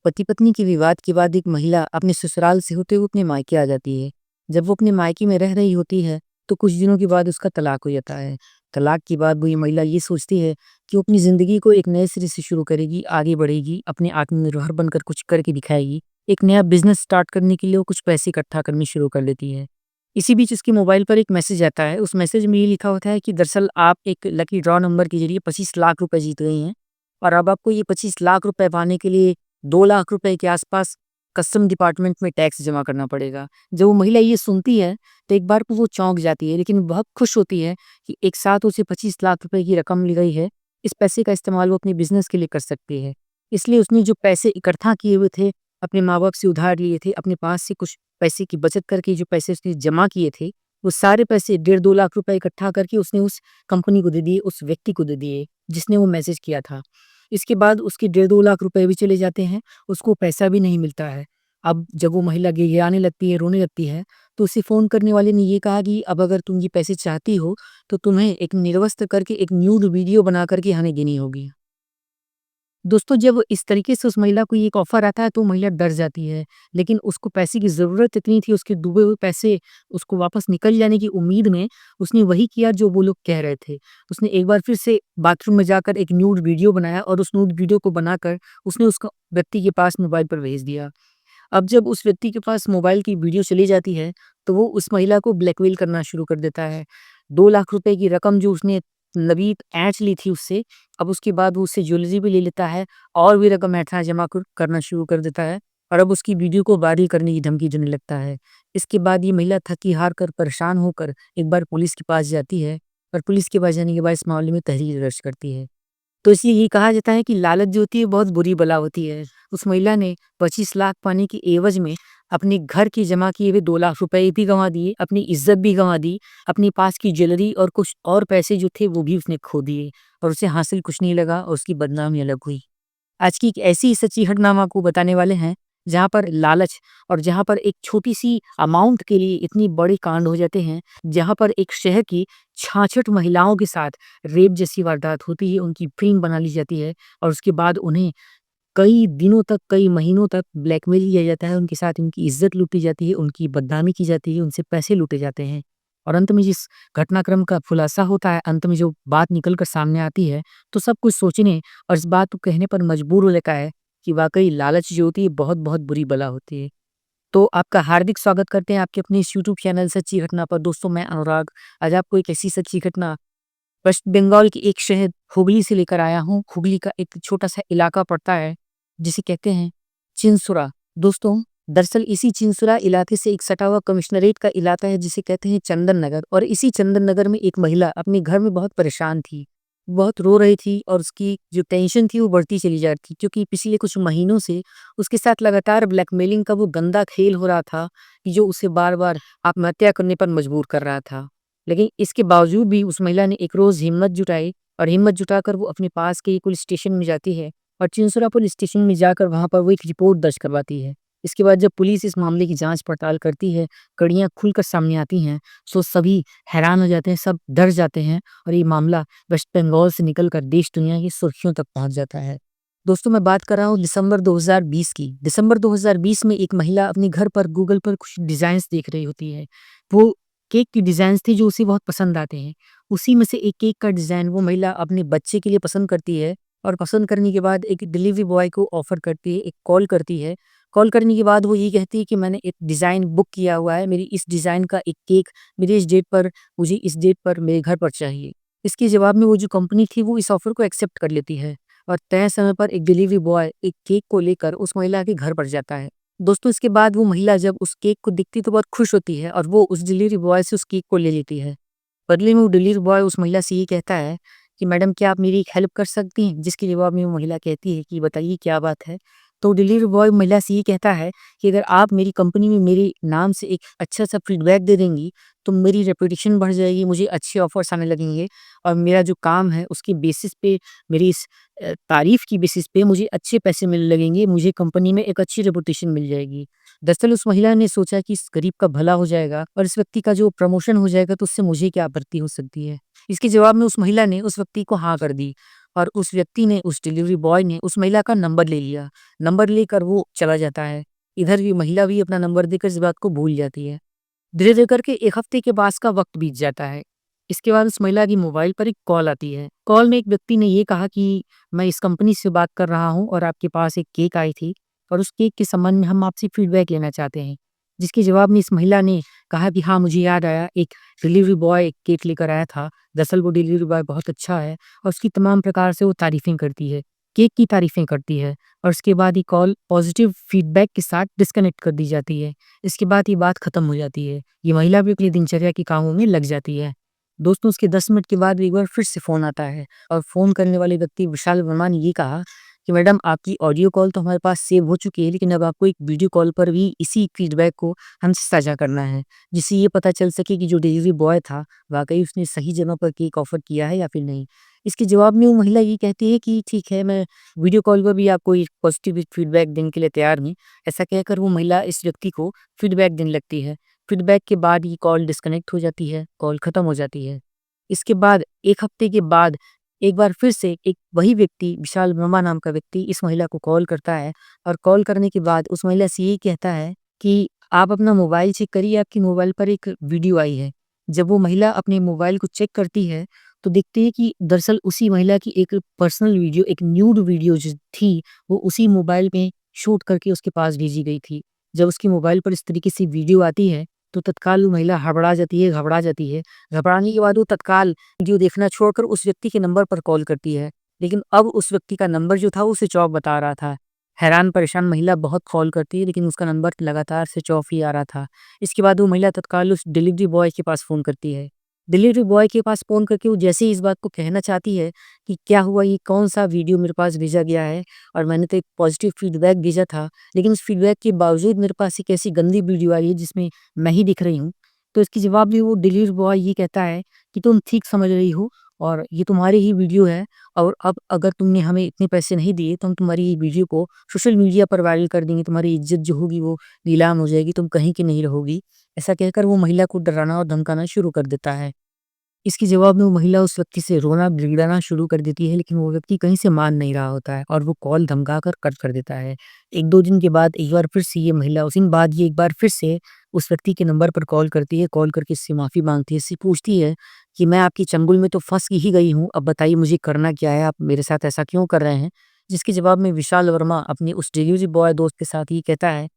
पति पत्नी के विवाद के बाद एक महिला अपने ससुराल से होते हुए अपने मायके आ जाती है। जब वो अपने मायके में रह रही होती है तो कुछ दिनों के बाद उसका तलाक हो जाता है। तलाक के बाद वो ये महिला ये सोचती है कि वो अपनी ज़िंदगी को एक नए सिरे से शुरू करेगी, आगे बढ़ेगी, अपने आत्मनिर्भर बनकर कुछ करके दिखाएगी। एक नया बिज़नेस स्टार्ट करने के लिए वो कुछ पैसे इकट्ठा करने शुरू कर लेती है। इसी बीच उसके मोबाइल पर एक मैसेज आता है। उस मैसेज में ये लिखा होता है कि दरअसल आप एक लकी ड्रॉ नंबर के ज़रिए 25 लाख रुपए जीत गई हैं और अब आपको ये 25 लाख रुपए पाने के लिए 2 लाख रुपए के आसपास कस्टम डिपार्टमेंट में टैक्स जमा करना पड़ेगा। जब वो महिला ये सुनती है, तो एक बार को वो चौंक जाती है, लेकिन बहुत खुश होती है कि एक साथ उसे 25 लाख रुपए की रकम मिल गई है। इस पैसे का इस्तेमाल वो अपने बिज़नेस के लिए कर सकती है। इसलिए उसने जो पैसे इकट्ठा किए हुए थे, अपने माँ-बाप से उधार लिए थे, अपने पास से कुछ पैसे की बचत करके जो पैसे उसने जमा किए थे, वो सारे पैसे डेढ़ 2 लाख रुपए इकट्ठा करके उसने उस कंपनी को दे दिए, उस व्यक्ति को दे दिए, जिसने वो मैसेज किया था। इसके बाद उसके डेढ़ 2 लाख रुपए भी चले जाते हैं, उसको पैसा भी नहीं मिलता है। अब जब वो महिला गिड़गिड़ाने लगती है, रोने लगती है, तो उसे फ़ोन करने वाले ने ये कहा कि अब अगर तुम ये पैसे चाहती हो, तो तुम्हें एक निर्वस्त्र करके एक न्यूड वीडियो बना कर के हमें देनी होगी। दोस्तों, जब इस तरीके से उस महिला को ये एक ऑफ़र आता है, तो महिला डर जाती है, लेकिन उसको पैसे की ज़रूरत इतनी थी, उसके डूबे हुए पैसे उसको वापस निकल जाने की उम्मीद में उसने वही किया जो वो लोग कह रहे थे। उसने एक बार फिर से बाथरूम में जाकर एक न्यूड वीडियो बनाया और उस न्यूड वीडियो को बनाकर उसने उसको व्यक्ति के पास मोबाइल पर भेज दिया। अब जब उस व्यक्ति के पास मोबाइल की वीडियो चली जाती है, तो वो उस महिला को ब्लैकमेल करना शुरू कर देता है। 2 लाख रुपए की रकम जो उसने नवीद ऐंठ ली थी उससे, अब उसके बाद वो उससे ज्वेलरी भी ले लेता है और भी रकम ऐंठना जमा करना शुरू कर देता है और अब उसकी वीडियो को वायरल करने की धमकी देने लगता है। इसके बाद ये महिला थकी-हार कर, परेशान होकर एक बार पुलिस के पास जाती है और पुलिस के पास जाने के बाद इस मामले में तहरीर दर्ज करती है। तो इसलिए ये कहा जाता है कि लालच जो होती है बहुत बुरी बला होती है। उस महिला ने 25 लाख पाने की एवज़ में अपने घर के जमा किए हुए 2 लाख रुपए भी गँवा दिए, अपनी इज़्ज़त भी गँवा दी, अपने पास की ज्वेलरी और कुछ और पैसे जो थे वो भी उसने खो दिए और उसे हासिल कुछ नहीं लगा और उसकी बदनामी अलग हुई। आज की एक ऐसी ही सच्ची घटना हम आपको बताने वाले हैं, जहाँ पर लालच और जहाँ पर एक छोटी-सी अमाउंट के लिए इतनी बड़े कांड हो जाते हैं, जहाँ पर एक शहर की 66 महिलाओं के साथ रेप जैसी वारदात होती है, उनकी फ़िल्म बना ली जाती है और उसके बाद उन्हें कई दिनों तक, कई महीनों तक ब्लैकमेल किया जाता है, उनके साथ उनकी इज़्ज़त लूटी जाती है, उनकी बदनामी की जाती है, उनसे पैसे लूटे जाते हैं। और अंत में जिस घटनाक्रम का खुलासा होता है, अंत में जो बात निकल कर सामने आती है, तो सब कुछ सोचने और इस बात को कहने पर मजबूर हो लेता है कि वाक़ई लालच जो होती है बहुत-बहुत बुरी बला होती है। तो आपका हार्दिक स्वागत करते हैं आपके अपने इस यूट्यूब चैनल सच्ची घटना पर। दोस्तों, मैं अनुराग आज आपको एक ऐसी सच्ची घटना वेस्ट बंगाल के एक शहर हुगली से लेकर आया हूँ। हुगली का एक छोटा-सा इलाका पड़ता है, जिसे कहते हैं चिंसुरा। दोस्तों, दरअसल इसी चिंसुरा इलाके से एक सटा हुआ कमिश्नरेट का इलाका है, जिसे कहते हैं चंदन नगर और इसी चंदन नगर में एक महिला अपने घर में बहुत परेशान थी। बहुत रो रही थी और उसकी जो टेंशन थी वो बढ़ती चली जा रही थी, क्योंकि पिछले कुछ महीनों से उसके साथ लगातार ब्लैकमेलिंग का वो गंदा खेल हो रहा था, कि जो उसे बार-बार आत्महत्या करने पर मजबूर कर रहा था। लेकिन इसके बावजूद भी उस महिला ने एक रोज़ हिम्मत जुटाई और हिम्मत जुटाकर वो अपने पास के ही पुलिस स्टेशन में जाती है और चिंसोरा पुलिस स्टेशन में जाकर वहाँ पर वो एक रिपोर्ट दर्ज करवाती है। इसके बाद जब पुलिस इस मामले की जाँच पड़ताल करती है, कड़ियाँ खुलकर सामने आती हैं, तो सभी हैरान हो जाते हैं, सब डर जाते हैं और ये मामला वेस्ट बंगाल से निकलकर देश दुनिया की सुर्खियों तक पहुँच जाता है। दोस्तों, मैं बात कर रहा हूँ दिसंबर 2020 की। दिसंबर 2020 में एक महिला अपने घर पर गूगल पर कुछ डिज़ाइन्स देख रही होती है। वो केक की डिज़ाइन्स थी जो उसे बहुत पसंद आते हैं। उसी में से एक केक का डिज़ाइन वो महिला अपने बच्चे के लिए पसंद करती है और पसंद करने के बाद एक डिलीवरी बॉय को ऑफ़र करती है, एक कॉल करती है। कॉल करने के बाद वो ये कहती है कि मैंने एक डिज़ाइन बुक किया हुआ है, मेरी इस डिज़ाइन का एक केक मेरे इस डेट पर मुझे इस डेट पर मेरे घर पर चाहिए। इसके जवाब में वो जो कंपनी थी वो इस ऑफ़र को एक्सेप्ट कर लेती है और तय समय पर एक डिलीवरी बॉय एक केक को लेकर उस महिला के घर पर जाता है। दोस्तों, इसके बाद वो महिला जब उस केक को दिखती तो बहुत खुश होती है और वो उस डिलीवरी बॉय से उस केक को ले लेती है। बदले में वो डिलीवरी बॉय उस महिला से ये कहता है कि मैडम, क्या आप मेरी एक हेल्प कर सकती हैं? जिसके जवाब में वो महिला कहती है कि बताइए क्या बात है? तो डिलीवरी बॉय महिला से ये कहता है कि अगर आप मेरी कंपनी में मेरे नाम से एक अच्छा-सा फीडबैक दे देंगी, तो मेरी रेपुटेशन बढ़ जाएगी, मुझे अच्छे ऑफ़र्स आने लगेंगे और मेरा जो काम है उसके बेसिस पे, मेरी इस तारीफ़ की बेसिस पे मुझे अच्छे पैसे मिलने लगेंगे, मुझे कंपनी में एक अच्छी रेपुटेशन मिल जाएगी। दरअसल उस महिला ने सोचा कि इस गरीब का भला हो जाएगा और इस व्यक्ति का जो प्रमोशन हो जाएगा तो उससे मुझे क्या आपत्ति हो सकती है। इसके जवाब में उस महिला ने उस व्यक्ति को हाँ कर दी। और उस व्यक्ति ने, उस डिलीवरी बॉय ने उस महिला का नंबर ले लिया। नंबर लेकर वो चला जाता है। इधर भी महिला भी अपना नंबर देकर इस बात को भूल जाती है। धीरे-धीरे करके 1 हफ्ते के पास का वक़्त बीत जाता है। इसके बाद उस महिला की मोबाइल पर एक कॉल आती है। कॉल में एक व्यक्ति ने ये कहा कि मैं इस कंपनी से बात कर रहा हूँ और आपके पास एक केक आई थी और उस केक के संबंध में हम आपसे फीडबैक लेना चाहते हैं। जिसके जवाब में इस महिला ने कहा कि हाँ, मुझे याद आया, एक डिलीवरी बॉय एक केक लेकर आया था। दरअसल वो डिलीवरी बॉय बहुत अच्छा है और उसकी तमाम प्रकार से वो तारीफ़ें करती है, केक की तारीफ़ें करती है और उसके बाद ये कॉल पॉज़िटिव फीडबैक के साथ डिस्कनेक्ट कर दी जाती है। इसके बाद ये बात खत्म हो जाती है। ये महिला भी अपनी दिनचर्या के कामों में लग जाती है। दोस्तों, उसके 10 मिनट के बाद एक बार फिर से फ़ोन आता है और फ़ोन करने वाले व्यक्ति विशाल वर्मा ने ये कहा कि मैडम, आपकी ऑडियो कॉल तो हमारे पास सेव हो चुकी है, लेकिन अब आपको एक वीडियो कॉल पर भी इसी फीडबैक को हमसे साझा करना है, जिससे ये पता चल सके कि जो डिलीवरी बॉय था, वाक़ई उसने सही जगह पर केक ऑफ़र किया है या फिर नहीं। इसके जवाब में वो महिला ये कहती है कि ठीक है, मैं वीडियो कॉल पर भी आपको एक पॉज़िटिव फीडबैक देने के लिए तैयार हूँ। ऐसा कहकर वो महिला इस व्यक्ति को फीडबैक देने लगती है। फीडबैक के बाद ये कॉल डिस्कनेक्ट हो जाती है, कॉल खत्म हो जाती है। इसके बाद 1 हफ्ते के बाद एक बार फिर से एक वही व्यक्ति, विशाल वर्मा नाम का व्यक्ति, इस महिला को कॉल करता है और कॉल करने के बाद उस महिला से यही कहता है कि आप अपना मोबाइल चेक करिए, आपकी मोबाइल पर एक वीडियो आई है। जब वो महिला अपने मोबाइल को चेक करती है, तो देखती है कि दरअसल उसी महिला की एक पर्सनल वीडियो, एक न्यूड वीडियो जो थी, वो उसी मोबाइल में शूट करके उसके पास भेजी गई थी। जब उसकी मोबाइल पर इस तरीके से वीडियो आती है, तो तत्काल वो महिला हड़बड़ा जाती है, घबरा जाती है। घबराने के बाद वो तत्काल वीडियो देखना छोड़कर उस व्यक्ति के नंबर पर कॉल करती है। लेकिन अब उस व्यक्ति का नंबर जो था वो स्विच ऑफ बता रहा था। हैरान परेशान महिला बहुत कॉल करती है, लेकिन उसका नंबर लगातार स्विच ऑफ ही आ रहा था। इसके बाद वो महिला तत्काल उस डिलीवरी बॉय के पास फ़ोन करती है। डिलीवरी बॉय के पास फ़ोन करके वो जैसे ही इस बात को कहना चाहती है कि क्या हुआ, ये कौन-सा वीडियो मेरे पास भेजा गया है और मैंने तो एक पॉज़िटिव फीडबैक भेजा था, लेकिन उस फीडबैक के बावजूद मेरे पास एक ऐसी गंदी वीडियो आई है जिसमें मैं ही दिख रही हूँ। तो इसके जवाब में वो डिलीवरी बॉय ये कहता है कि तुम ठीक समझ रही हो और ये तुम्हारी ही वीडियो है और अब अगर तुमने हमें इतने पैसे नहीं दिए तो हम तुम्हारी ये वीडियो को सोशल मीडिया पर वायरल कर देंगे, तुम्हारी इज़्ज़त जो होगी वो नीलाम हो जाएगी, तुम कहीं की नहीं रहोगी। ऐसा कहकर वो महिला को डराना और धमकाना शुरू कर देता है। इसके जवाब में वो महिला उस व्यक्ति से रोना-गिड़गिड़ाना शुरू कर देती है, लेकिन वो व्यक्ति कहीं से मान नहीं रहा होता है और वो कॉल धमकाकर कट कर देता है। 1-2 दिन के बाद एक बार फिर से ये महिला, उस दिन बाद ये एक बार फिर से उस व्यक्ति के नंबर पर कॉल करती है, कॉल करके इससे माफ़ी माँगती है, इससे पूछती है कि मैं आपके चंगुल में तो फँस ही गई हूँ, अब बताइए मुझे करना क्या है? आप मेरे साथ ऐसा क्यों कर रहे हैं? जिसके जवाब में विशाल वर्मा अपने उस डिलीवरी बॉय दोस्त के साथ ये कहता है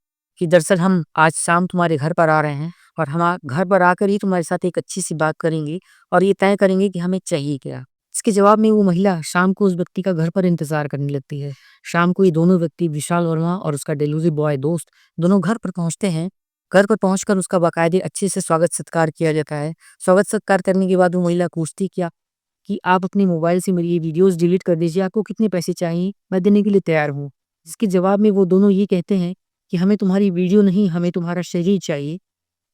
कि दरअसल हम आज शाम तुम्हारे घर पर आ रहे हैं और हम घर पर आकर ही तुम्हारे साथ एक अच्छी-सी बात करेंगे और ये तय करेंगे कि हमें चाहिए क्या। इसके जवाब में वो महिला शाम को उस व्यक्ति का घर पर इंतज़ार करने लगती है। शाम को ये दोनों व्यक्ति, विशाल वर्मा और उसका डिलीवरी बॉय दोस्त, दोनों घर पर पहुँचते हैं। घर पर पहुँचकर उसका बाकायदे अच्छे से स्वागत-सत्कार किया जाता है। स्वागत-सत्कार करने के बाद वो महिला पूछती है क्या कि आप अपने मोबाइल से मेरी ये वीडियोज़ डिलीट कर दीजिए, आपको कितने पैसे चाहिए? मैं देने के लिए तैयार हूँ। जिसके जवाब में वो दोनों ये कहते हैं कि हमें तुम्हारी वीडियो नहीं, हमें तुम्हारा शरीर चाहिए।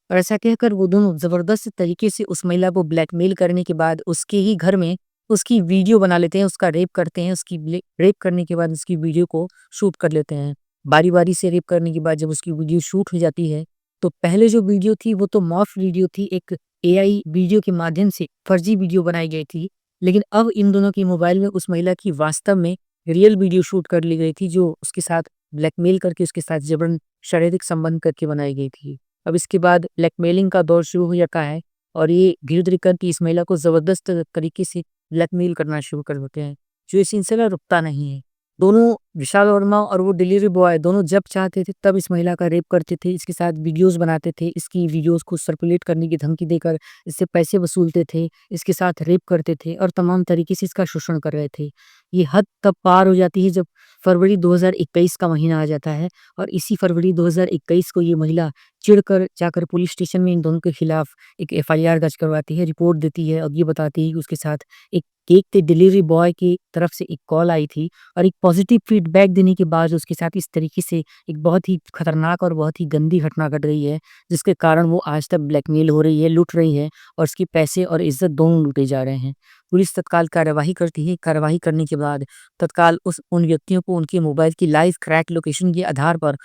और ऐसा कहकर वो दोनों ज़बरदस्त तरीके से उस महिला को ब्लैकमेल करने के बाद उसके ही घर में उसकी वीडियो बना लेते हैं, उसका रेप करते हैं, उसकी रेप करने के बाद उसकी वीडियो को शूट कर लेते हैं। बारी-बारी से रेप करने के बाद जब उसकी वीडियो शूट हो जाती है, तो पहले जो वीडियो थी वो तो मॉर्फ वीडियो थी, एक एआई वीडियो के माध्यम से फर्जी वीडियो बनाई गई थी। लेकिन अब इन दोनों के मोबाइल में उस महिला की वास्तव में रियल वीडियो शूट कर ली गई थी, जो उसके साथ ब्लैकमेल करके उसके साथ जबरन शारीरिक संबंध करके बनाई गई थी। अब इसके बाद ब्लैकमेलिंग का दौर शुरू हो जाता है और ये धीरे-धीरे करके इस महिला को ज़बरदस्त तरीके से ब्लैकमेल करना शुरू कर देते हैं, जो ये सिलसिला रुकता नहीं है। दोनों, विशाल वर्मा और वो डिलीवरी बॉय, दोनों जब चाहते थे तब इस महिला का रेप करते थे, इसके साथ वीडियोज़ बनाते थे, इसकी वीडियोज़ को सर्कुलेट करने की धमकी देकर इससे पैसे वसूलते थे, इसके साथ रेप करते थे और तमाम तरीके से इसका शोषण कर रहे थे। ये हद तब पार हो जाती है जब फरवरी 2021 का महीना आ जाता है और इसी फरवरी 2021 को ये महिला चिढ़कर जाकर पुलिस स्टेशन में इन दोनों के खिलाफ एक एफआईआर दर्ज करवाती है, रिपोर्ट देती है और ये बताती है कि उसके साथ एक केक के डिलीवरी बॉय की तरफ से एक कॉल आई थी और एक पॉजिटिव फीडबैक देने के बाद उसके साथ इस तरीके से एक बहुत ही खतरनाक और बहुत ही गंदी घटना घट गई है, जिसके कारण वो आज तक ब्लैकमेल हो रही है, लूट रही है और उसके पैसे और इज्जत दोनों लूटे जा रहे हैं। पुलिस तत्काल कार्यवाही करती है, कार्यवाही करने के बाद तत्काल उन व्यक्तियों को उनके मोबाइल की लाइव ट्रैक लोकेशन के आधार पर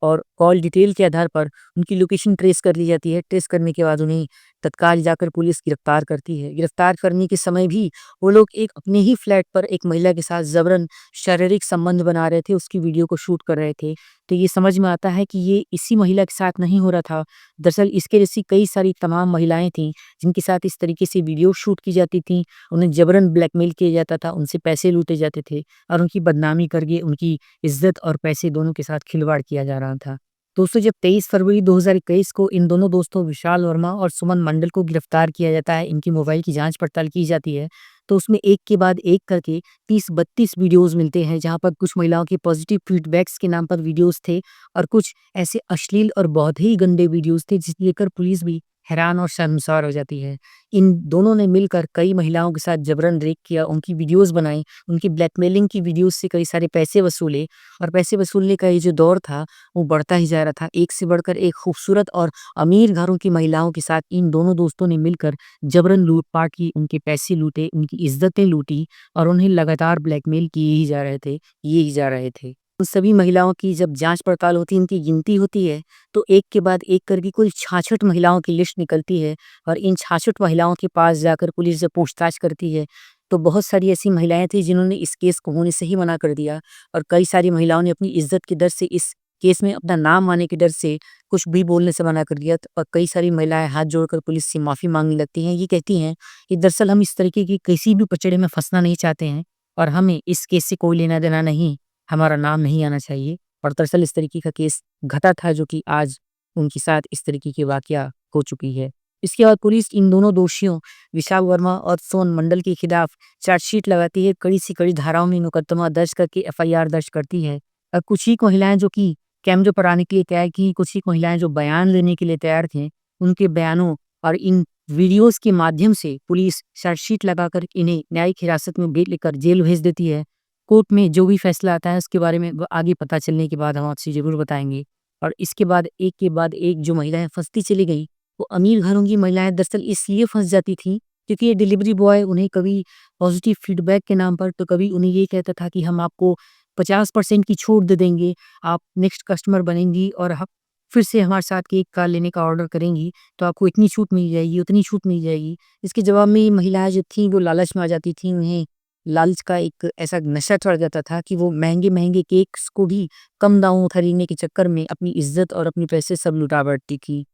और कॉल डिटेल के आधार पर उनकी लोकेशन ट्रेस कर ली जाती है। ट्रेस करने के बाद उन्हें तत्काल जाकर पुलिस गिरफ्तार करती है। गिरफ्तार करने के समय भी वो लोग एक अपने ही फ्लैट पर एक महिला के साथ ज़बरन शारीरिक संबंध बना रहे थे, उसकी वीडियो को शूट कर रहे थे। तो ये समझ में आता है कि ये इसी महिला के साथ नहीं हो रहा था। दरअसल इसके जैसी कई सारी तमाम महिलाएँ थीं, जिनके साथ इस तरीके से वीडियो शूट की जाती थीं। उन्हें ज़बरन ब्लैकमेल किया जाता था, उनसे पैसे लूटे जाते थे और उनकी बदनामी करके उनकी इज़्ज़त और पैसे दोनों के साथ खिलवाड़ किया जा रहा था। दोस्तों, जब 23 फरवरी 2021 को इन दोनों दोस्तों विशाल वर्मा और सुमन मंडल को गिरफ्तार किया जाता है, इनकी मोबाइल की जाँच-पड़ताल की जाती है, तो उसमें एक के बाद एक करके 30-32 वीडियोज़ मिलते हैं, जहाँ पर कुछ महिलाओं के पॉज़िटिव फीडबैक्स के नाम पर वीडियोज़ थे और कुछ ऐसे अश्लील और बहुत ही गंदे वीडियोज़ थे, जिसे लेकर पुलिस भी हैरान और शर्मसार हो जाती है। इन दोनों ने मिलकर कई महिलाओं के साथ जबरन रेप किया, उनकी वीडियोज़ बनाई, उनकी ब्लैकमेलिंग की वीडियोज़ से कई सारे पैसे वसूले और पैसे वसूलने का ये जो दौर था, वो बढ़ता ही जा रहा था। एक से बढ़कर एक खूबसूरत और अमीर घरों की महिलाओं के साथ इन दोनों दोस्तों ने मिलकर जबरन लूट-पाट की, उनके पैसे लूटे, उनकी इज़्ज़तें लूटी और उन्हें लगातार ब्लैकमेल किए ही जा रहे थे, किए ही जा रहे थे। उन सभी महिलाओं की जब जाँच-पड़ताल होती है, इनकी गिनती होती है, तो एक के बाद एक करके कुल 66 महिलाओं की लिस्ट निकलती है और इन 66 महिलाओं के पास जाकर पुलिस जब पूछताछ करती है, तो बहुत सारी ऐसी महिलाएँ थीं जिन्होंने इस केस को होने से ही मना कर दिया और कई सारी महिलाओं ने अपनी इज़्ज़त के डर से इस केस में अपना नाम आने के डर से कुछ भी बोलने से मना कर दिया और कई सारी महिलाएँ हाथ जोड़कर पुलिस से माफ़ी माँगने लगती हैं। ये कहती हैं कि दरअसल हम इस तरीके की किसी भी पचड़े में फँसना नहीं चाहते हैं और हमें इस केस से कोई लेना-देना नहीं, हमारा नाम नहीं आना चाहिए और दरअसल इस तरीके का केस घटा था जो कि आज उनके साथ इस तरीके की वाकया हो चुकी है। इसके बाद पुलिस इन दोनों दोषियों विशाल वर्मा और सोन मंडल के खिलाफ चार्जशीट लगाती है, कड़ी से कड़ी धाराओं में मुकदमा दर्ज करके एफआईआर दर्ज करती है। कुछ ही महिलाएँ जो कि कैमरे पर आने के लिए तैयार थीं, कुछ ही महिलाएँ जो बयान लेने के लिए तैयार थीं, उनके बयानों और इन वीडियोज़ के माध्यम से पुलिस चार्जशीट लगाकर इन्हें न्यायिक हिरासत में लेकर जेल भेज देती है। कोर्ट में जो भी फैसला आता है उसके बारे में आगे पता चलने के बाद हम आपसे ज़रूर बताएँगे। और इसके बाद एक के बाद एक जो महिलाएँ फँसती चली गईं, वो अमीर घरों की महिलाएँ दरअसल इसलिए फँस जाती थीं, क्योंकि ये डिलीवरी बॉय उन्हें कभी पॉज़िटिव फीडबैक के नाम पर तो कभी उन्हें ये कहता था कि हम आपको 50% की छूट दे देंगे, आप नेक्स्ट कस्टमर बनेंगी और आप फिर से हमारे साथ केक का लेने का ऑर्डर करेंगी, तो आपको इतनी छूट मिल जाएगी, उतनी छूट मिल जाएगी। इसके जवाब में ये महिलाएँ जो थीं वो लालच में आ जाती थीं, उन्हें लालच का एक ऐसा नशा चढ़ जाता था कि वो महँगे-महँगे केक्स को भी कम दामों में खरीदने के चक्कर में अपनी इज़्ज़त और अपने पैसे सब लुटा बैठती थी।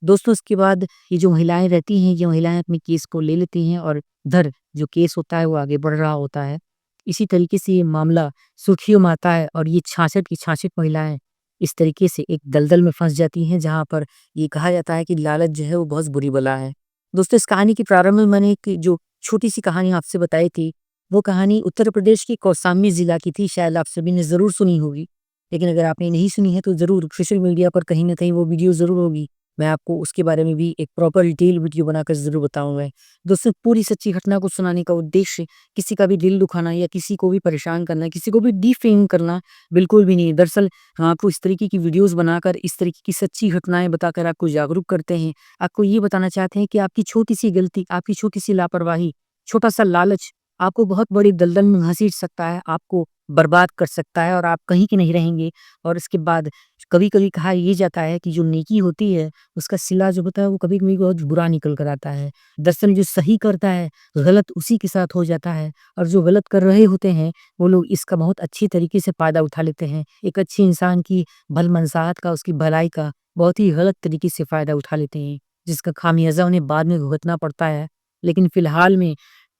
दोस्तों, इसके बाद ये जो महिलाएँ रहती हैं, ये महिलाएँ अपने केस को ले लेती हैं और इधर जो केस होता है वो आगे बढ़ रहा होता है। इसी तरीके से ये मामला सुर्खियों में आता है और ये 66 की 66 महिलाएँ इस तरीके से एक दलदल में फँस जाती हैं, जहाँ पर ये कहा जाता है कि लालच जो है वो बहुत बुरी बला है। दोस्तों, इस कहानी के प्रारंभ में मैंने एक जो छोटी-सी कहानी आपसे बताई थी, वो कहानी उत्तर प्रदेश के कौशाम्बी ज़िला की थी, शायद आप सभी ने ज़रूर सुनी होगी। लेकिन अगर आपने नहीं सुनी है तो ज़रूर सोशल मीडिया पर कहीं न कहीं वो वीडियो ज़रूर होगी। मैं आपको उसके बारे में भी एक प्रॉपर डिटेल वीडियो बनाकर ज़रूर बताऊँगा। दोस्तों, पूरी सच्ची घटना को सुनाने का उद्देश्य किसी का भी दिल दुखाना या किसी को भी परेशान करना, किसी को भी डिफेम करना बिल्कुल भी नहीं है। दरअसल हम आपको इस तरीके की वीडियोज़ बनाकर, इस तरीके की सच्ची घटनाएँ बताकर आपको जागरूक करते हैं। आपको ये बताना चाहते हैं कि आपकी छोटी-सी गलती, आपकी छोटी-सी लापरवाही, छोटा-सा लालच आपको बहुत बड़ी दलदल में घसीट सकता है, आपको बर्बाद कर सकता है और आप कहीं के नहीं रहेंगे। और इसके बाद कभी-कभी कहा ये जाता है कि जो नेकी होती है, उसका सिला जो होता है वो कभी-कभी बहुत बुरा निकल कर आता है। दरअसल जो सही करता है, गलत उसी के साथ हो जाता है और जो गलत कर रहे होते हैं, वो लोग इसका बहुत अच्छी तरीके से फ़ायदा उठा लेते हैं। एक अच्छे इंसान की भलमनसाहत का, उसकी भलाई का बहुत ही गलत तरीके से फ़ायदा उठा लेते हैं, जिसका खामियाज़ा उन्हें बाद में भुगतना पड़ता है। लेकिन फ़िलहाल में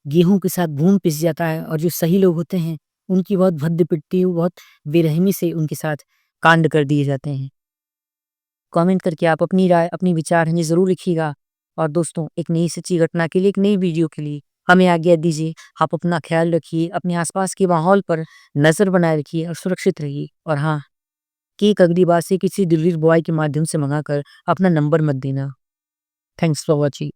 गेहूँ के साथ घून पिस जाता है और जो सही लोग होते हैं, उनकी बहुत भद्द पिट्ठी, वो बहुत बेरहमी से उनके साथ कांड कर दिए जाते हैं। कमेंट करके आप अपनी राय, अपनी विचार हमें ज़रूर लिखिएगा और दोस्तों, एक नई सच्ची घटना के लिए, एक नई वीडियो के लिए हमें आज्ञा दीजिए। आप अपना ख़्याल रखिए, अपने आस-पास के माहौल पर नज़र बनाए रखिए और सुरक्षित रहिए। और हाँ, केक अगली बार से किसी डिलीवरी बॉय के माध्यम से मँगाकर अपना नंबर मत देना। Thanks for watching.